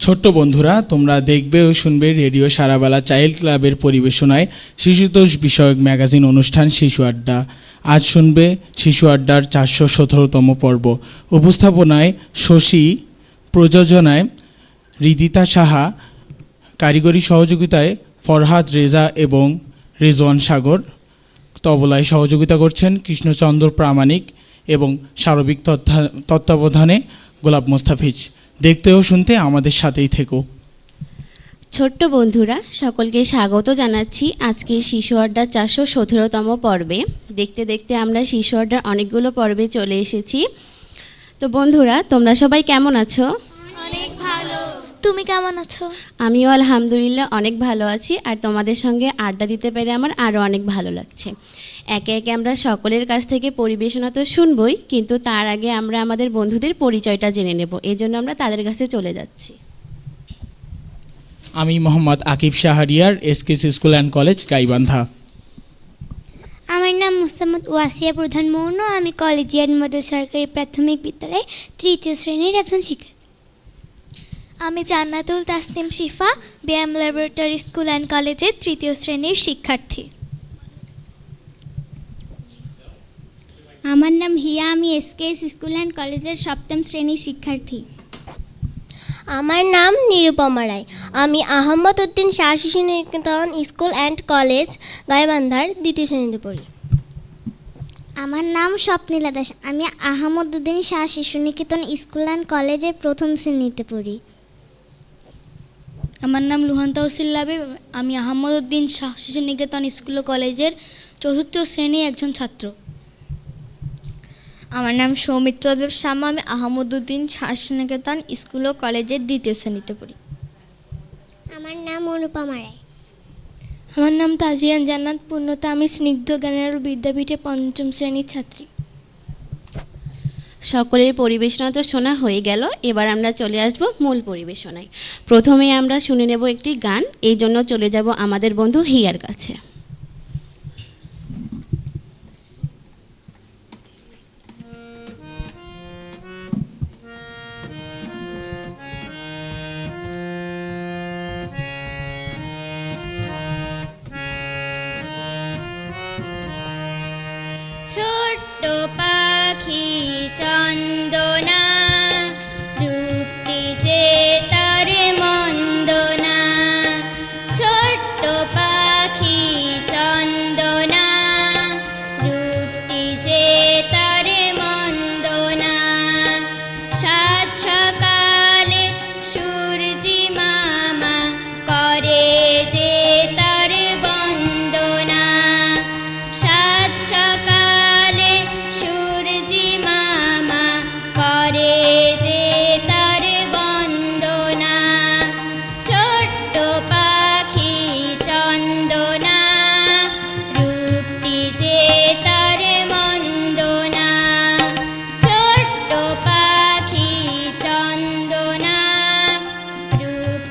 ছোট্ট বন্ধুরা, তোমরা দেখবে ও শুনবে রেডিও সারাবেলা চাইল্ড ক্লাবের পরিবেশনায় শিশুতোষ বিষয়ক ম্যাগাজিন অনুষ্ঠান শিশু আড্ডা। আজ শুনবে শিশু আড্ডার 417তম পর্ব। উপস্থাপনায় শশী, প্রযোজনায় রিদিতা সাহা, কারিগরি সহযোগিতায় ফরহাদ রেজা এবং রেজওয়ান সাগর, তবলায় সহযোগিতা করছেন কৃষ্ণচন্দ্র প্রামাণিক এবং সার্বিক তত্ত্বাবধানে গোলাপ মোস্তাফিজ। দেখতে ও শুনতে আমাদের সাথেই থেকো। ছোট্ট বন্ধুরা, সকলকে স্বাগত জানাচ্ছি আজকে শিশু আড্ডার 417তম পর্বে। দেখতে দেখতে আমরা শিশু আড্ডার অনেকগুলো পর্বে চলে এসেছি। তো বন্ধুরা, তোমরা সবাই কেমন আছো? অনেক ভালো। তুমি কেমন আছো? আমিও আলহামদুলিল্লাহ অনেক ভালো আছি। আর তোমাদের সঙ্গে আড্ডা দিতে পেরে আমার আরও অনেক ভালো লাগছে। একে একে আমরা সকলের কাছ থেকে পরিবেশনা তো শুনবই, কিন্তু তার আগে আমরা আমাদের বন্ধুদের পরিচয়টা জেনে নেব। এই জন্য আমরা তাদের কাছে চলে যাচ্ছি। আমি Mohammad Akib Shahriar, SKS school and college Gaibandha. আমার নাম মুস্তামদ ওয়াসিয়া প্রধান মৌন। আমি কলেজিয়েট মডেল সরকারি প্রাথমিক বিদ্যালয়ে 3য় শ্রেণীর একজন শিক্ষার্থী। আমি জান্নাতুল তাসনিম শিফা, বিএম ল্যাবরেটরি স্কুল অ্যান্ড কলেজের 3য় শ্রেণীর শিক্ষার্থী। আমার নাম হিয়া, আমি এসকেএস স্কুল অ্যান্ড কলেজের 7ম শ্রেণীর শিক্ষার্থী। আমার নাম নিরুপমা রায়, আমি আহমদ উদ্দিন শাহ শিশু নিকেতন স্কুল অ্যান্ড কলেজ গাইবান্ধার 2য় শ্রেণীতে পড়ি। আমার নাম স্বপ্নীলা দাস, আমি আহমদ উদ্দিন শাহ শিশু নিকেতন স্কুল অ্যান্ড কলেজে 1ম শ্রেণীতে পড়ি। আমার নাম লুহান তাহসিল লাবিব, আমি আহমদ উদ্দিন শাহ শিশু নিকেতন স্কুল ও কলেজের 4র্থ শ্রেণীর একজন ছাত্র। আমার নাম সৌমিত্র দেব শামা, আমি আহমদ উদ্দিন শাহ শিশু নিকেতন স্কুল ও কলেজের 2য় শ্রেণীতে পড়ি। আমার নাম অনুপমা রায়। আমার নাম তাজিয়ান জান্নাত পূর্ণতা, আমি স্নিগ্ধ জ্ঞানের বিদ্যাপীঠে 5ম শ্রেণীর ছাত্রী। সকলের পরিবেশনা তো শোনা হয়ে গেল। এবার আমরা চলে আসব মূল পরিবেশনায়। প্রথমে আমরা শুনে নেব একটি গান। এই জন্য চলে যাব আমাদের বন্ধু হিয়ার কাছে। ছোট্ট পাখি চন্দনা, রূপটি যে তার মন্দনা। ছোট্ট পাখি চন্দনা, রূপটি যে তার মন্দনা। সাত সকালে সূর্যি মামা করে যে তার বন্দনা। সাত সকালে সূর্যি মামা করে যে তার বন্দনা। ছোট্ট পাখি চন্দনা, রূপটি যে তার মন্দনা। ছোট্ট পাখি চন্দনা, রূপটি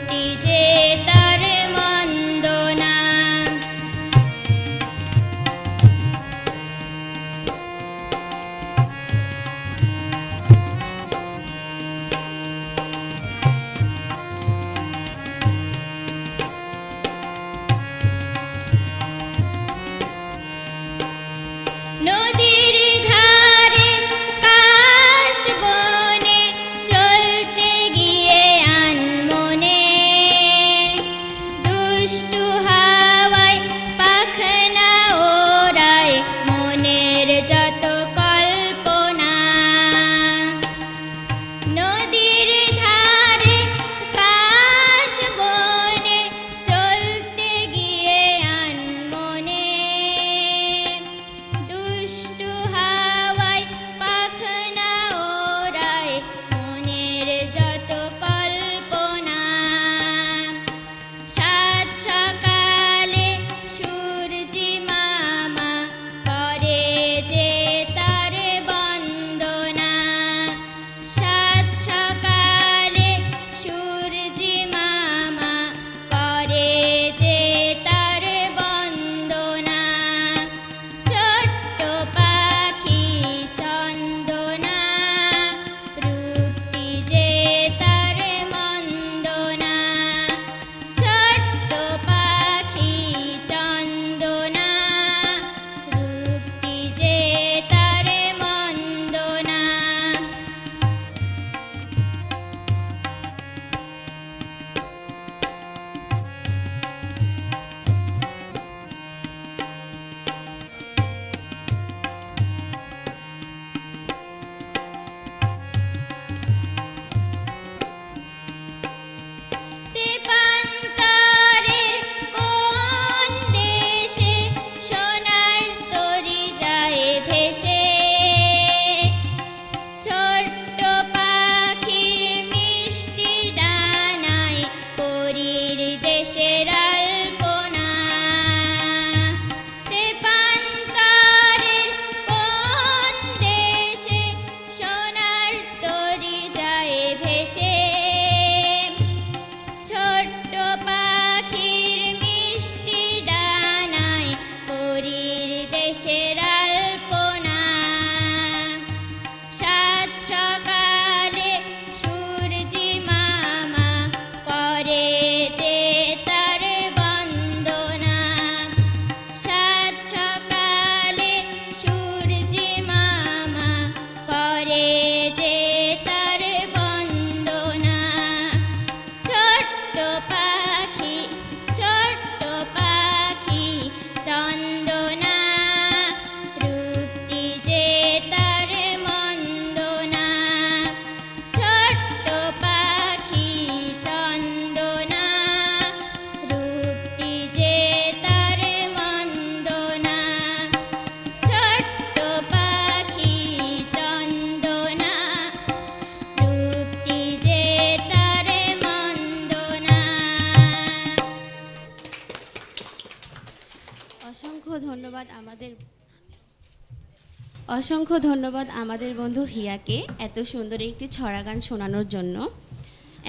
অসংখ্য ধন্যবাদ আমাদের বন্ধু হিয়াকে এত সুন্দর একটি ছড়া গান শোনানোর জন্য।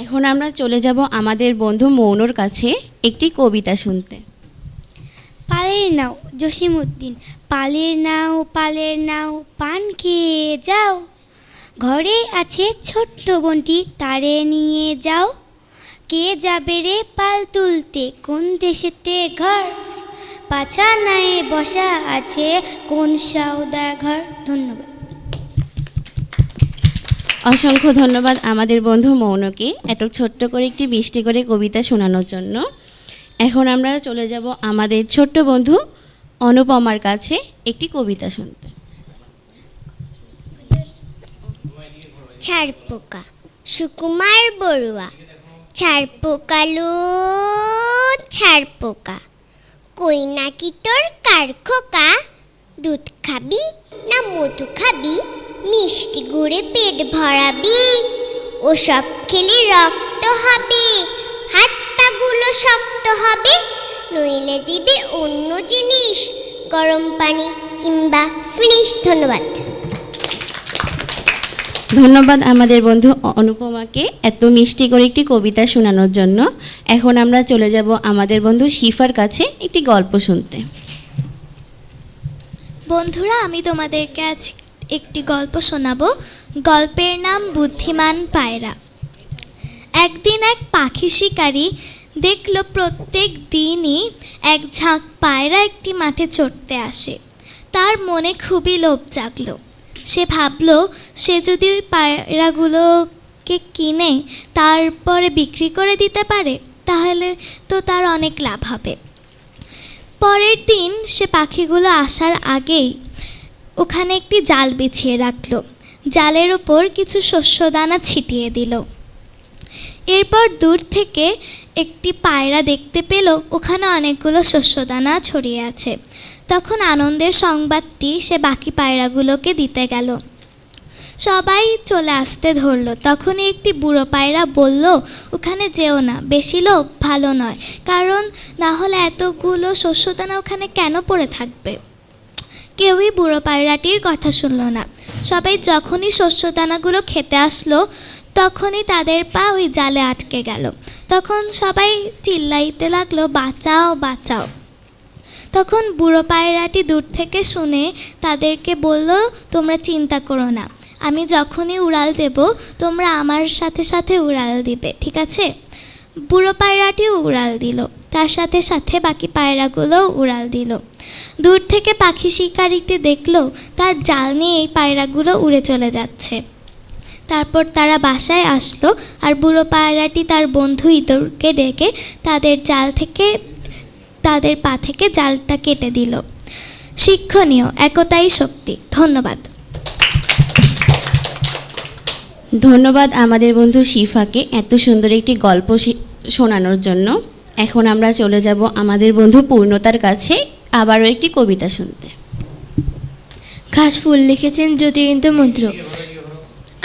এখন আমরা চলে যাব আমাদের বন্ধু মৌনর কাছে একটি কবিতা শুনতে। পালের নাও জসিমউদ্দিন, পালের নাও পান খেয়ে যাও, ঘরে আছে ছোট্ট বোনটি তারে নিয়ে যাও, কে যাবে রে পাল তুলতে কোন দেশেতে ঘর, পাছা নাই বসা আছে কোন সাউদার ঘর। ধন্যবাদ। অসংখ্য ধন্যবাদ আমাদের বন্ধু মৌনকে এত ছোট্ট করে একটি মিষ্টি করে কবিতা শোনানোর জন্য। এখন আমরা চলে যাব আমাদের ছোট্ট বন্ধু অনুপমার কাছে একটি কবিতা শুনতে। ছাড়পোকা সুকুমার বড়ুয়া, ছাড়পোকা লো ছাড়পোকা, কই নাকি তোর কার খোকা, দুধ খাবি না মধু খাবি, মিষ্টি গুড়ে পেট ভরাবি, ওসব খেলে রক্ত হবে, হাত পাগুলো শক্ত হবে, নইলে দিবে অন্য জিনিস, গরম পানি কিংবা ফিনিশ। ধন্যবাদ। ধন্যবাদ আমাদের বন্ধু অনুপমাকে এত মিষ্টি করে একটি কবিতা শোনানোর জন্য। এখন আমরা চলে যাব আমাদের বন্ধু শিফার কাছে একটি গল্প শুনতে। বন্ধুরা, আমি তোমাদেরকে আজ একটি গল্প শোনাবো। গল্পের নাম বুদ্ধিমান পায়রা। একদিন এক পাখি শিকারী দেখল প্রত্যেক দিনই এক ঝাঁক পায়রা একটি মাঠে চড়তে আসে। তার মনে খুবই লোভ জাগলো। সে ভাবল সে যদি ওই পায়রাগুলোকে কিনে তারপরে বিক্রি করে দিতে পারে তাহলে তো তার অনেক লাভ হবে। পরের দিন সে পাখিগুলো আসার আগেই ওখানে একটি জাল বিছিয়ে রাখলো। জালের ওপর কিছু শস্যদানা ছিটিয়ে দিল। এরপর দূর থেকে একটি পায়রা দেখতে পেল ওখানে অনেকগুলো শস্যদানা ছড়িয়ে আছে। তখন আনন্দের সংবাদটি সে বাকি পায়রাগুলোকে দিতে গেল। সবাই চলে আসতে ধরলো। তখনই একটি বুড়ো পায়রা বলল, ওখানে যেও না, বেশি লোভ ভালো নয়, কারণ না হলে এতগুলো শস্যদানা ওখানে কেন পড়ে থাকবে। কেউই বুড়ো পায়রাটির কথা শুনল না। সবাই যখনই শস্যদানাগুলো খেতে আসলো তখনই তাদের পা ওই জালে আটকে গেল। তখন সবাই চিল্লাইতে লাগলো, বাঁচাও বাঁচাও। তখন বুড়ো পায়রাটি দূর থেকে শুনে তাদেরকে বলল, তোমরা চিন্তা করো না, আমি যখনই উড়াল দেব তোমরা আমার সাথে সাথে উড়াল দিবে, ঠিক আছে? বুড়ো পায়রাটিও উড়াল দিল, তার সাথে সাথে বাকি পায়রাগুলোও উড়াল দিল। দূর থেকে পাখি শিকারিটি দেখলো তার জাল নিয়ে এই পায়রাগুলো উড়ে চলে যাচ্ছে। তারপর তারা বাসায় আসলো আর বুড়ো পায়রাটি তার বন্ধু ইঁদুরকে ডেকে তাদের পা থেকে জালটা কেটে দিল। শিক্ষণীয়, একতাই শক্তি। ধন্যবাদ। ধন্যবাদ আমাদের বন্ধু শিফাকে এত সুন্দর একটি গল্প শোনানোর জন্য। এখন আমরা চলে যাব আমাদের বন্ধু পূর্ণতার কাছে আবারও একটি কবিতা শুনতে। ঘাস ফুল লিখেছেন জ্যোতিরিন্দ্র মন্ত্র।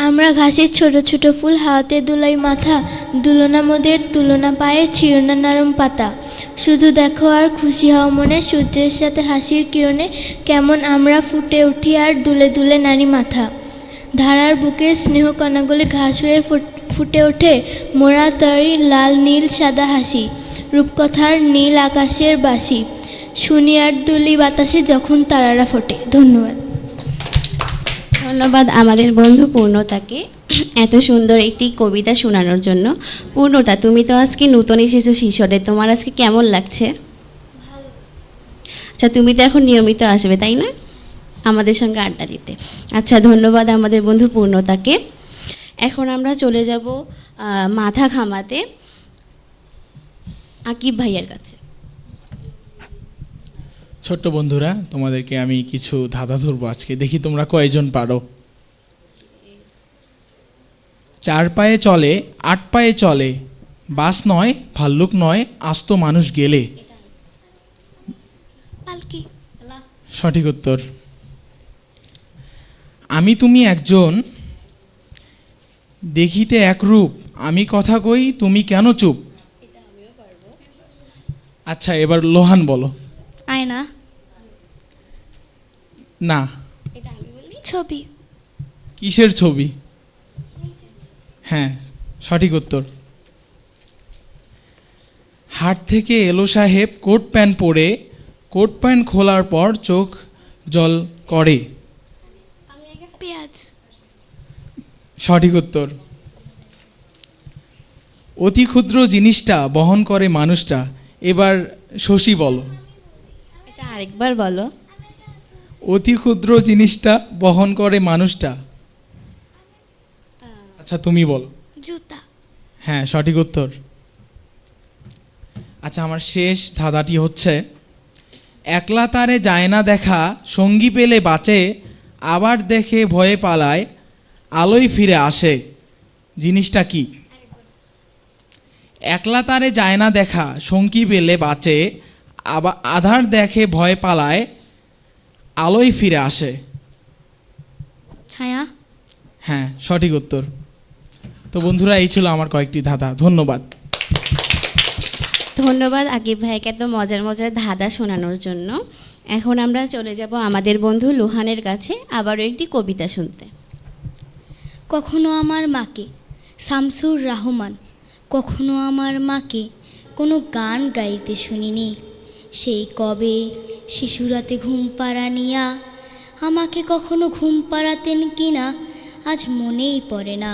আমরা ঘাসের ছোট ছোট ফুল, হাওয়াতে দুলাই মাথা, দুলনা মোদের তুলনা পায়ে, ছিঁড়না নরম পাতা। শুধু দেখো আর খুশি হও মনে, সূর্যের সাথে হাসির কিরণে কেমন আমরা ফুটে উঠি আর দুলে দুলে নারী মাথা। ধারার বুকে স্নেহ কণাগুলি ঘাস হয়ে ফুটে ওঠে, মোরা তারি লাল নীল সাদা হাসি, রূপকথার নীল আকাশের বাসি, শুনি আর দুলি বাতাসে যখন তারারা ফোটে। ধন্যবাদ। ধন্যবাদ আমাদের বন্ধু পূর্ণতাকে এত সুন্দর একটি কবিতা শোনানোর জন্য। পূর্ণতা, তুমি তো আজকে নতুন এসেছো শিশরে, তোমার আজকে কেমন লাগছে? আচ্ছা, তুমি তো এখন নিয়মিত আসবে তাই না আমাদের সঙ্গে আড্ডা দিতে? আচ্ছা, ধন্যবাদ আমাদের বন্ধু পূর্ণতাকে। এখন আমরা চলে যাব মাথা ঘামাতে আকিব ভাইয়ের কাছে। ছোট্ট বন্ধুরা, তোমাদেরকে আমি কিছু ধাঁধা ধরবো আজকে, দেখি তোমরা কয়জন পারো। 4 পায়ে চলে 8 পায়ে চলে, বাস নয় ভাল্লুক নয়, আস্ত মানুষ গেলে। পালকি। সঠিক উত্তর। আমি তুমি একজন, দেখিতে একরূপ, আমি কথা কই তুমি কেন চুপ। আচ্ছা, এবার লোহান বলো। আয়না। না। ছবি। কিসের ছবি? হ্যাঁ, সঠিক উত্তর। হাট থেকে এলো সাহেব কোট প্যান্ট পরে, কোট প্যান্ট খোলার পর চোখ জল করে। পেঁয়াজ। সঠিক উত্তর। অতি ক্ষুদ্র জিনিসটা বহন করে মানুষটা। এবার শশী বলো। এটা আরেকবার বলো। অতি ক্ষুদ্র জিনিসটা বহন করে মানুষটা। আচ্ছা, তুমি বলো। জুতা। হ্যাঁ, সঠিক উত্তর। আচ্ছা, আমার শেষ ধাঁধাটি হচ্ছে, একলা তারে যায় না দেখা, সঙ্গী পেলে বাঁচে, আবার দেখে ভয়ে পালায়, আলোয় ফিরে আসে। জিনিসটা কি? একলা তারে যায় না দেখা, সঙ্গী পেলে বাঁচে, আবার আধার দেখে ভয় পালায়, আলোয় ফিরে আসে। ছায়া। হ্যাঁ, সঠিক উত্তর। তো বন্ধুরা, এই ছিল আমার কয়েকটি ধাঁধা। ধন্যবাদ। ধন্যবাদ আকিব ভাইকে এত মজার মজার ধাঁধা শোনানোর জন্য। এখন আমরা চলে যাব আমাদের বন্ধু লুহানের কাছে আবারও একটি কবিতা শুনতে। কখনো আমার মাকে, শামসুর রহমান, কখনো আমার মাকে কোনো গান গাইতে শুনিনি। সেই কবে শিশুরাতে ঘুম পাড়ানিয়া আমাকে কখনো ঘুম পাড়াতেন কিনা আজ মনেই পড়ে না।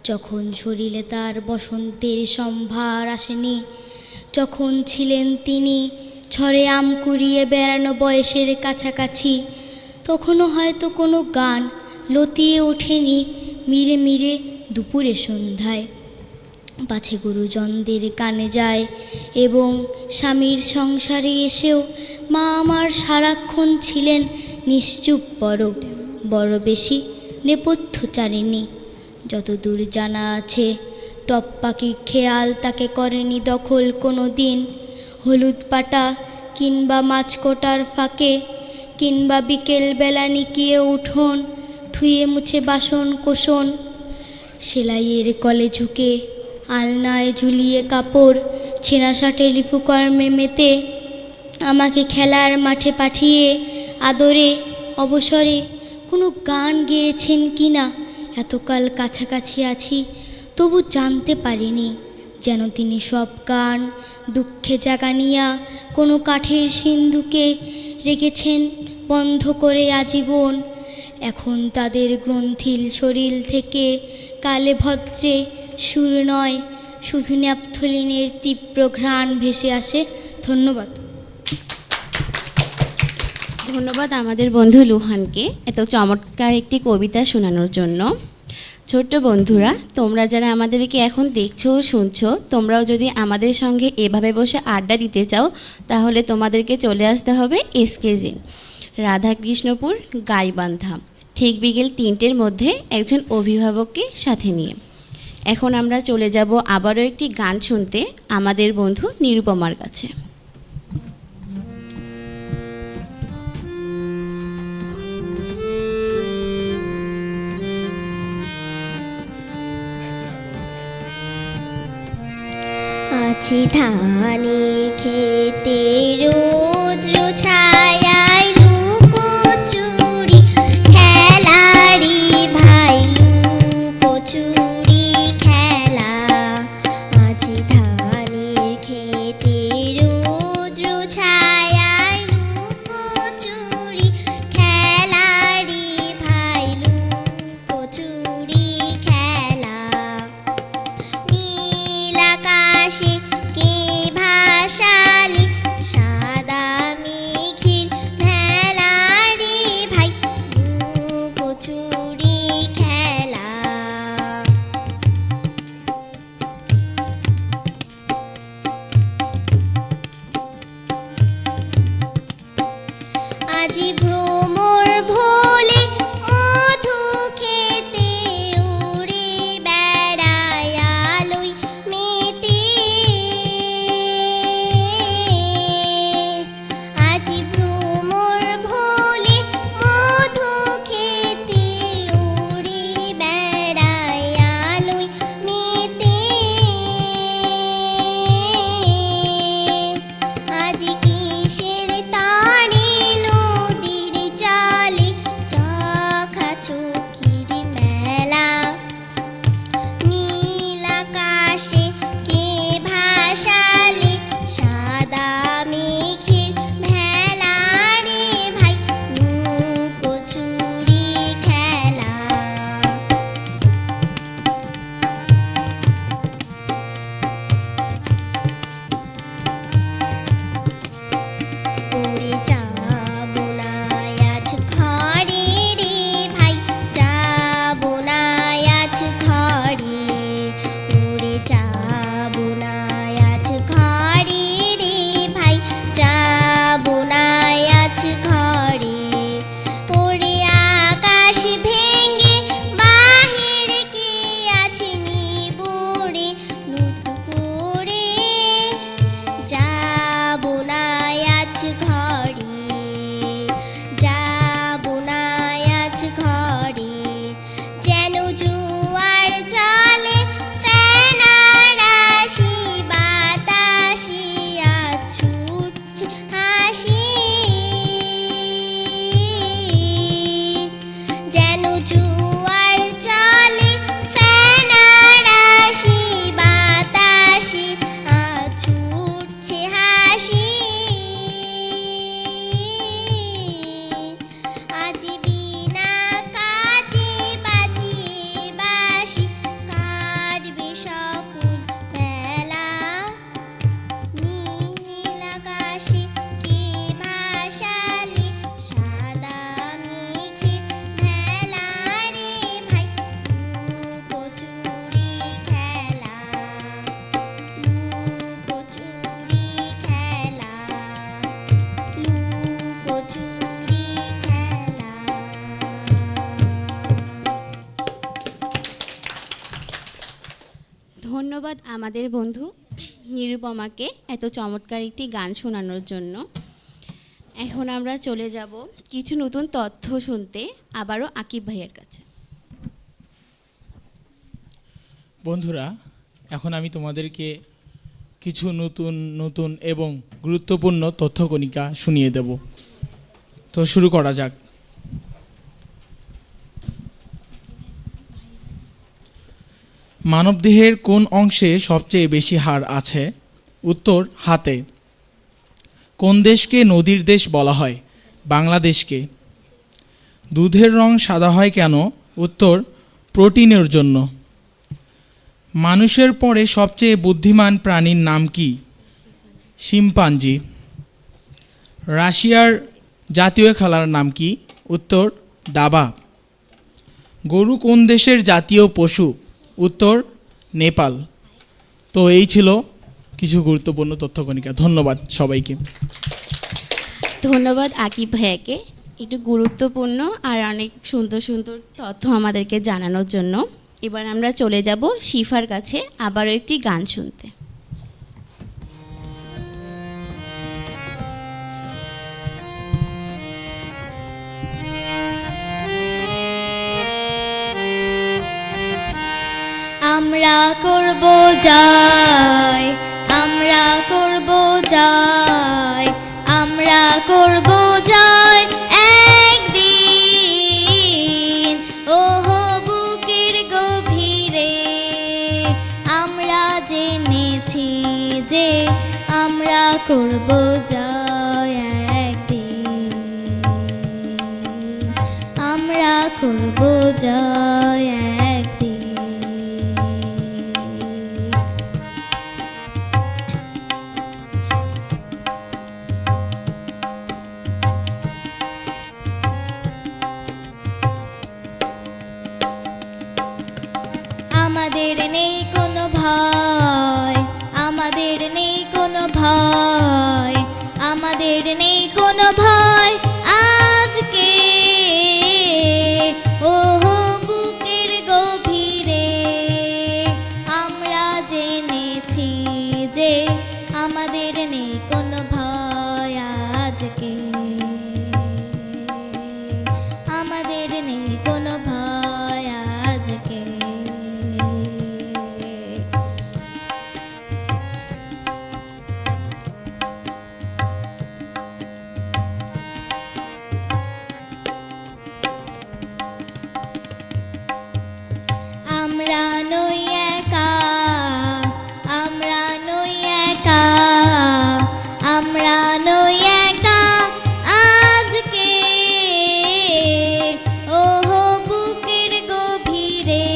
যখন শরীরে তার বসন্তের সম্ভার আসেনি, যখন ছিলেন তিনি ঝড়ে আম কুড়িয়ে বেড়ানো বয়সের কাছাকাছি, তখনও হয়তো কোনো গান লতিয়ে ওঠেনি মিরে মিরে দুপুরে সন্ধ্যায়। পাছে গুরুজনদের কানে যায় এবং স্বামীর সংসারে এসেও মা আমার সারাক্ষণ ছিলেন নিশ্চুপ, বড় বেশি নেপথ্যচারিণী। যতদূর জানা আছে টপ পাখি খেয়াল তাকে করেনি দখল কোনো দিন। হলুদ পাটা কিংবা মাছ কোটার ফাঁকে কিংবা বিকেলবেলা নিকিয়ে উঠোন ধুয়ে মুছে বাসন কোষণ, সেলাইয়ের কলে ঝুঁকে আলনায় ঝুলিয়ে কাপড়, ছেঁড়া শার্টে লিফুকর্মে মেতে আমাকে খেলার মাঠে পাঠিয়ে আদরে অবসরে কোনো গান গেয়েছেন কিনা এতকাল কাছাকাছি আছি তবু জানতে পারিনি। যেন তিনি সব গান দুঃখে জাগানিয়া কোনো কাঠের সিন্ধুকে রেখেছেন বন্ধ করে আজীবন। এখন তাদের গ্রন্থিল শরীর থেকে কালে ভদ্রে সুর নয়, শুধু ন্যাপথলিনের তীব্র ঘ্রাণ ভেসে আসে। ধন্যবাদ। ধন্যবাদ আমাদের বন্ধু লুহানকে এত চমৎকার একটি কবিতা শোনানোর জন্য। ছোট্ট বন্ধুরা, তোমরা যারা আমাদেরকে এখন দেখছো ও শুনছো, তোমরাও যদি আমাদের সঙ্গে এভাবে বসে আড্ডা দিতে চাও তাহলে তোমাদেরকে চলে আসতে হবে এসকেজি রাধাকৃষ্ণপুর গাইবান্ধা, ঠিক বিকেল 3টের মধ্যে একজন অভিভাবককে সাথে নিয়ে। এখন আমরা চলে যাব আবারও একটি গান শুনতে আমাদের বন্ধু নিরুপমার কাছে। আছি ধানে খেতে রৌদ্র ছায়ায় লুকোচুরি খেলারি ভাই লুকোচুরি খেলা। আছি ধানে খেতে রৌদ্র ছায়ায় লুকোচুরি খেলারি ভাই লুকোচুরি খেলা। নীল আকাশে কে ভাসালি সাদা মেঘের ভেলা রে ভাই লুকোচুরি খেলা। আজি ভ্রমর ভোলে মধু খেতে উড়ে বেড়ায় আলোয় মেতে। আজি ভ্রমর ভোলে মধু খেতে উড়ে বেড়ায় আলোয় মেতে। আজি কিসের তারে নদীর ধন্যবাদ আমাদের বন্ধু নিরুপমাকে এত চমৎকার একটি গান শোনানোর জন্য। এখন আমরা চলে যাব কিছু নতুন তথ্য শুনতে আবারও আকিব ভাইয়ের কাছে। বন্ধুরা, এখন আমি তোমাদেরকে কিছু নতুন নতুন এবং গুরুত্বপূর্ণ তথ্যকণিকা শুনিয়ে দেব। তো শুরু করা যাক। মানবদেহের কোন অংশে সবচেয়ে বেশি হাড় আছে? উত্তর, হাতে। কোন দেশকে নদীর দেশ বলা হয়? বাংলাদেশকে। দুধের রং সাদা হয় কেন? উত্তর, প্রোটিনের জন্য। মানুষের পরে সবচেয়ে বুদ্ধিমান প্রাণীর নাম কি? শিম্পাঞ্জি। রাশিয়ার জাতীয় খেলার নাম কি? উত্তর, দাবা। গরু কোন দেশের জাতীয় পশু? উত্তর, নেপাল। তো এই ছিল কিছু গুরুত্বপূর্ণ তথ্যকণিকা। ধন্যবাদ সবাইকে। ধন্যবাদ আকিব ভাইয়াকে একটু গুরুত্বপূর্ণ আর অনেক সুন্দর সুন্দর তথ্য আমাদেরকে জানানোর জন্য। এবার আমরা চলে যাব শিফার কাছে আবারও একটি গান শুনতে। আমরা করব জয়, আমরা করব জয়, আমরা করব জয় একদিন। ওহো বুকের গভীরে আমরা জেনেছি যে আমরা করব জয় একদিন, আমরা করব জয় একদিন। আমাদের নেই কোনো ভয়, আমাদের নেই কোনো ভয়, আমাদের নেই কোনো ভয় আজকে। ওহো বুকের গভীরে আমরা জেনেছি যে আমাদের নেই কোনো ভয় আজকে, আমাদের নেই কোনো ভয় আজকে। আমরা নই একা, আমরা নই একা, আমরা নই একা আজকে। ওহো বুকের গভীরে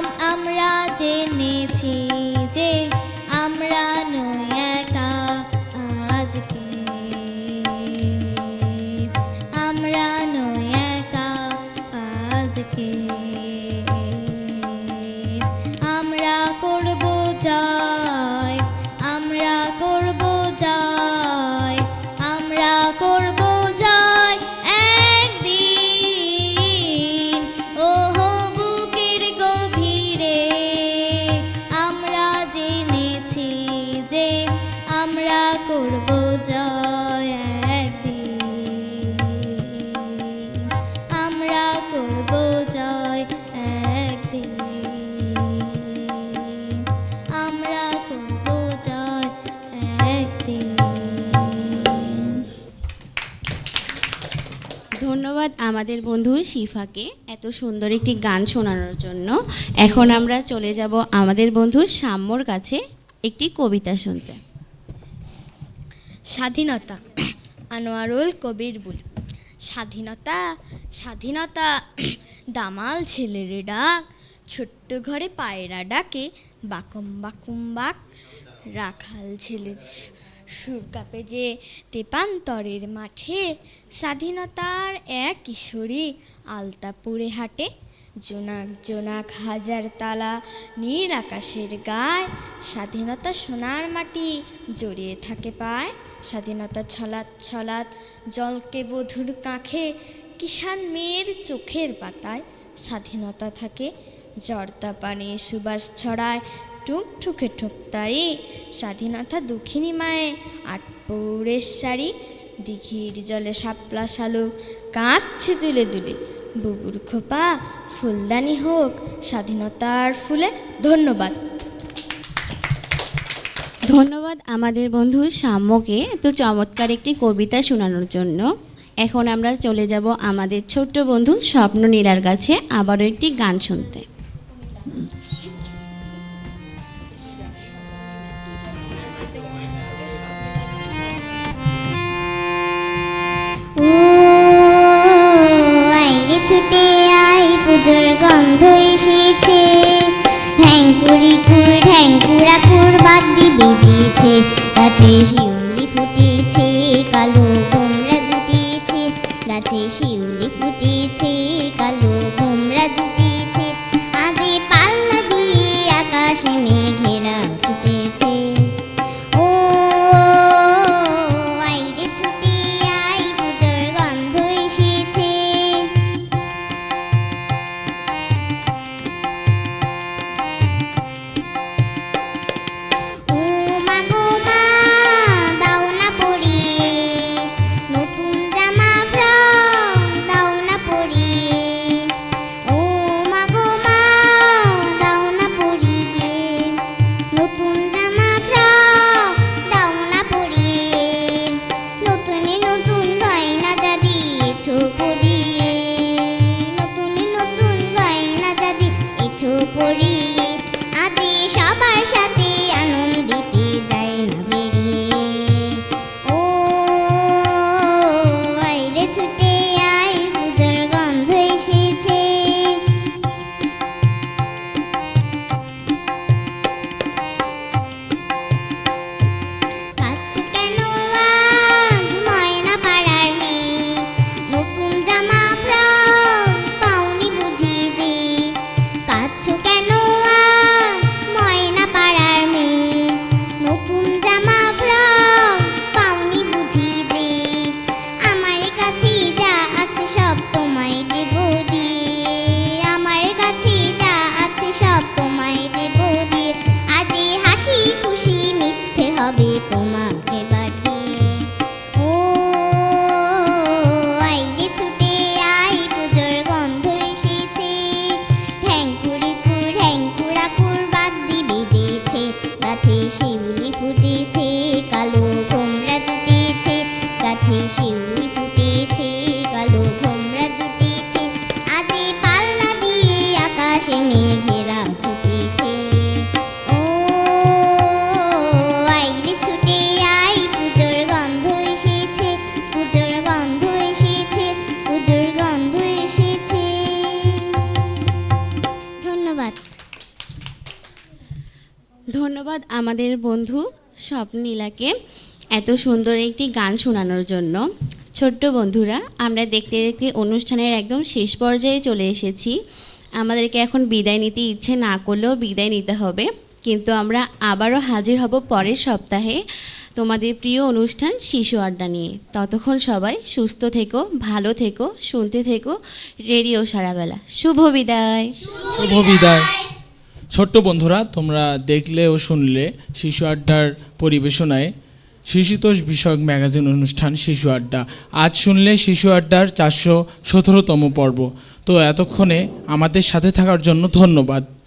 আমরা জেনেছি যে আমরা নই একা আজকে, আমরা নই একা আজকে। আমরা করব জয়, আমরা করব জয়, আমরা করব জয় একদিন। ওহো বুকের গভীরে আমরা জেনেছি যে আমরা করব জয় একদিন, আমরা করব জয় একদিন, আমরা করব জয় একদিন। ধন্যবাদ আমাদের বন্ধু শিফাকে এত সুন্দর একটি গান শোনানোর জন্য। এখন আমরা চলে যাব আমাদের বন্ধু সাম্যর কাছে একটি কবিতা শুনতে। স্বাধীনতা, আনোয়ারুল কবির বুল। স্বাধীনতা, স্বাধীনতা, দামাল ছেলের ডাক, ছোট্ট ঘরে পায়রা ডাকে, বাকুম বাকুম বাক। রাখাল ছেলের সুর কাঁপে যে তেপান্তরের মাঠে, স্বাধীনতার এক কিশোরী আলতাপুরে হাঁটে। জোনাক জোনাক হাজার তালা নীল আকাশের গায়ে, স্বাধীনতা সোনার মাটি জড়িয়ে থাকে পায়। স্বাধীনতা ছলাৎ ছলাৎ জলকে বধুর কাঁখে, কিষাণ মেয়ের চোখের পাতায়। স্বাধীনতা থাকে জর্দা পানে সুবাস ছড়ায়, টুক ঠুকে ঠুকতারি, স্বাধীনতা দুঃখিনী মায়ে, আটপৌরের শাড়ি, দিঘির জলে শাপলা শালুক কাঁদছে দুলে দুলে, বুবুর খোপা ফুলদানি হোক স্বাধীনতার ফুলে। ধন্যবাদ। ধন্যবাদ আমাদের বন্ধু সাম্যকে এত চমৎকার একটি কবিতা শোনানোর জন্য। এখন আমরা চলে যাব আমাদের ছোট্ট বন্ধু স্বপ্ন নীলার কাছে আবারও একটি গান শুনতে। ও আইরে ছুটে আই পুজোর গন্ধ এসেছে, ঢ্যাঙ্কুরাকুর বাদ্যি বেজেছে, গাছে শিউলি ফুটেছে, কালো ভোমরা জুটেছে, গাছে শিউলি ফুটেছে, কালো ভোমরা জুটেছে, আজে পাল্লা দিয়ে আকাশে মেঘেরা ছুটেছে। ও আইরে ছুটে আই পুজোর গন্ধ এসেছে। ও মা গো মা দাও না পরিয়ে, নতুন জামা ফ্রক দাও না পরিয়ে। ও মা গো মা দাও না পরিয়ে, নতুন জামা ফ্রক দাও না পরিয়ে, নতুন নতুন গয়না যা দিয়েছো পরিয়ে, নতুন নতুন গয়না যা দিয়েছো পরিয়ে, আজে সবার সাথে আনন্দিতে যাই না বেরিয়ে। ও আইরে ছুটে আই পুজোর গন্ধ এসেছে। কাচ্চু কেন আজ ময়না পাড়ার মেয়ে, নতুন জামা ফ্রক পাওনি বুঝি যে, কাচ্চু কেন আজ ময়না পাড়ার মেয়ে, নতুন জামা ফ্রক পাওনি বুঝি যে, আমার কাছে যা আছে সব তোমায় দেব দিয়ে, আমার কাছে যা আছে সব তোমায় দেব দিয়ে, আজে হাসি খুশি মিথ্যে হবে তোমাকে বাদ দিয়ে। ও আইরে ছুটে আই পুজোর গন্ধ এসেছে, ঢ্যাঙ্কুরাকুর বাদ্যি বেজেছে, গাছে শিউলি ফুটেছে, কালো ভোমরা জুটেছে, গাছে শিউলি ফুটেছে, কালো ভোমরা জুটেছে, আজে পাল্লা দিয়ে আকাশে মেঘেরা ছুটেছে। ও আইরে ছুটে আই পুজোর গন্ধ এসেছে, পুজোর গন্ধ এসেছে, পুজোর গন্ধ এসেছে। ধন্যবাদ। ধন্যবাদ আমাদের বন্ধু স্বপ্নীলাকে এত সুন্দর একটি গান শোনানোর জন্য। ছোট্ট বন্ধুরা, আমরা দেখতে দেখতে অনুষ্ঠানের একদম শেষ পর্যায়ে চলে এসেছি। আমাদেরকে এখন বিদায় নিতে ইচ্ছে না করলেও বিদায় নিতে হবে, কিন্তু আমরা আবারও হাজির হব পরের সপ্তাহে তোমাদের প্রিয় অনুষ্ঠান শিশু আড্ডা নিয়ে। ততক্ষণ সবাই সুস্থ থেকো, ভালো থেকো, শুনতে থেকো রেডিও সারাবেলা। শুভ বিদায়। শুভ বিদায়। ছোট্ট বন্ধুরা, তোমরা দেখলে ও শুনলে শিশু আড্ডার পরিবেশনায় শিশুতোষ বিষয়ক ম্যাগাজিন অনুষ্ঠান শিশু আড্ডা। আজ শুনলে শিশু আড্ডার 417তম পর্ব। তো এতক্ষণে আমাদের সাথে থাকার জন্য ধন্যবাদ।